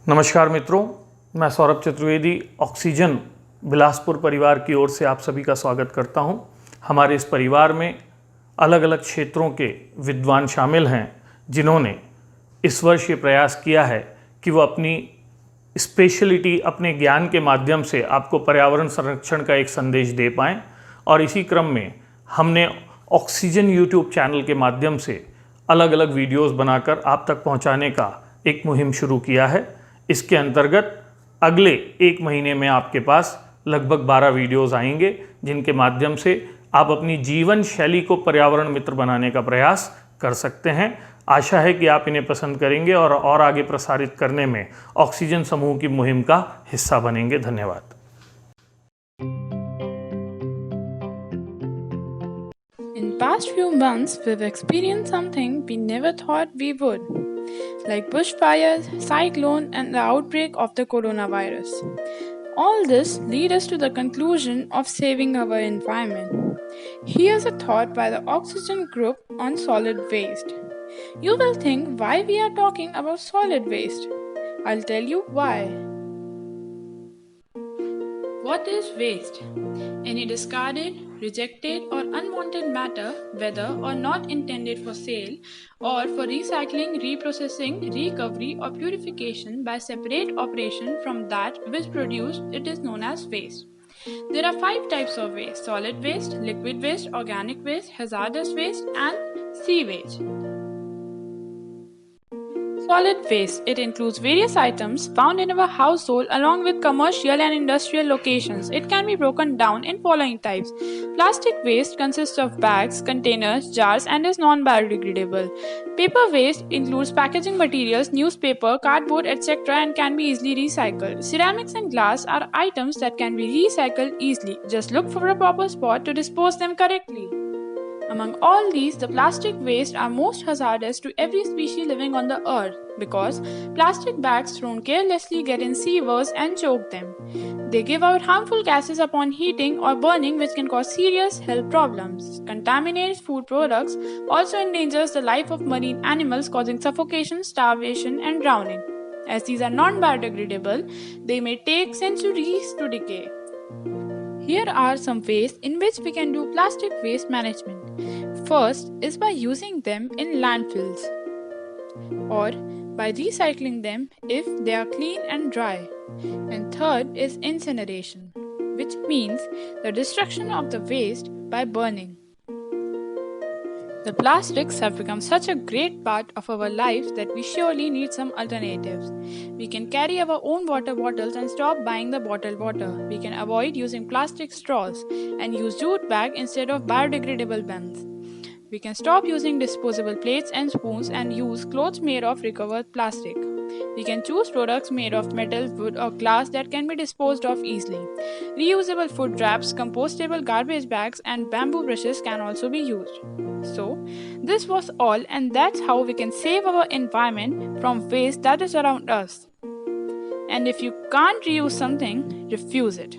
नमस्कार मित्रों, मैं सौरभ चतुर्वेदी ऑक्सीजन बिलासपुर परिवार की ओर से आप सभी का स्वागत करता हूं। हमारे इस परिवार में अलग अलग क्षेत्रों के विद्वान शामिल हैं जिन्होंने इस वर्ष ये प्रयास किया है कि वो अपनी स्पेशलिटी, अपने ज्ञान के माध्यम से आपको पर्यावरण संरक्षण का एक संदेश दे पाएँ। और इसी क्रम में हमने ऑक्सीजन यूट्यूब चैनल के माध्यम से अलग अलग वीडियोस बनाकर आप तक पहुंचाने का एक मुहिम शुरू किया है। इसके अंतर्गत अगले एक महीने में आपके पास लगभग 12 वीडियोस आएंगे जिनके माध्यम से आप अपनी जीवन शैली को पर्यावरण मित्र बनाने का प्रयास कर सकते हैं। आशा है कि आप इन्हें पसंद करेंगे और आगे प्रसारित करने में ऑक्सीजन समूह की मुहिम का हिस्सा बनेंगे। धन्यवाद। In past few months, we've experienced something we never thought we would, like bushfires, cyclone, and the outbreak of the coronavirus. All this lead us to the conclusion of saving our environment. Here's a thought by the Oxygen Group on solid waste. You will think why we are talking about solid waste. I'll tell you why. What is waste? Any discarded, rejected, or unwanted matter, whether or not intended for sale or for recycling, reprocessing, recovery, or purification by separate operation from that which produced it, is known as waste. There are 5 types of waste: solid waste, liquid waste, organic waste, hazardous waste, and sewage. Solid waste. It includes various items found in our household along with commercial and industrial locations. It can be broken down in following types. Plastic waste consists of bags, containers, jars, and is non-biodegradable. Paper waste includes packaging materials, newspaper, cardboard, etc. and can be easily recycled. Ceramics and glass are items that can be recycled easily. Just look for a proper spot to dispose them correctly. Among all these, the plastic waste are most hazardous to every species living on the earth because plastic bags thrown carelessly get in sewers and choke them. They give out harmful gases upon heating or burning, which can cause serious health problems. Contaminated food products also endangers the life of marine animals, causing suffocation, starvation, and drowning. As these are non-biodegradable, they may take centuries to decay. Here are some ways in which we can do plastic waste management. First is by using them in landfills or by recycling them if they are clean and dry. And third is incineration, which means the destruction of the waste by burning. The plastics have become such a great part of our life that we surely need some alternatives. We can carry our own water bottles and stop buying the bottled water. We can avoid using plastic straws and use jute bag instead of biodegradable bins. We can stop using disposable plates and spoons and use clothes made of recovered plastic. We can choose products made of metal, wood, or glass that can be disposed of easily. Reusable food wraps, compostable garbage bags, and bamboo brushes can also be used. So, this was all, and that's how we can save our environment from waste that is around us. And if you can't reuse something, refuse it.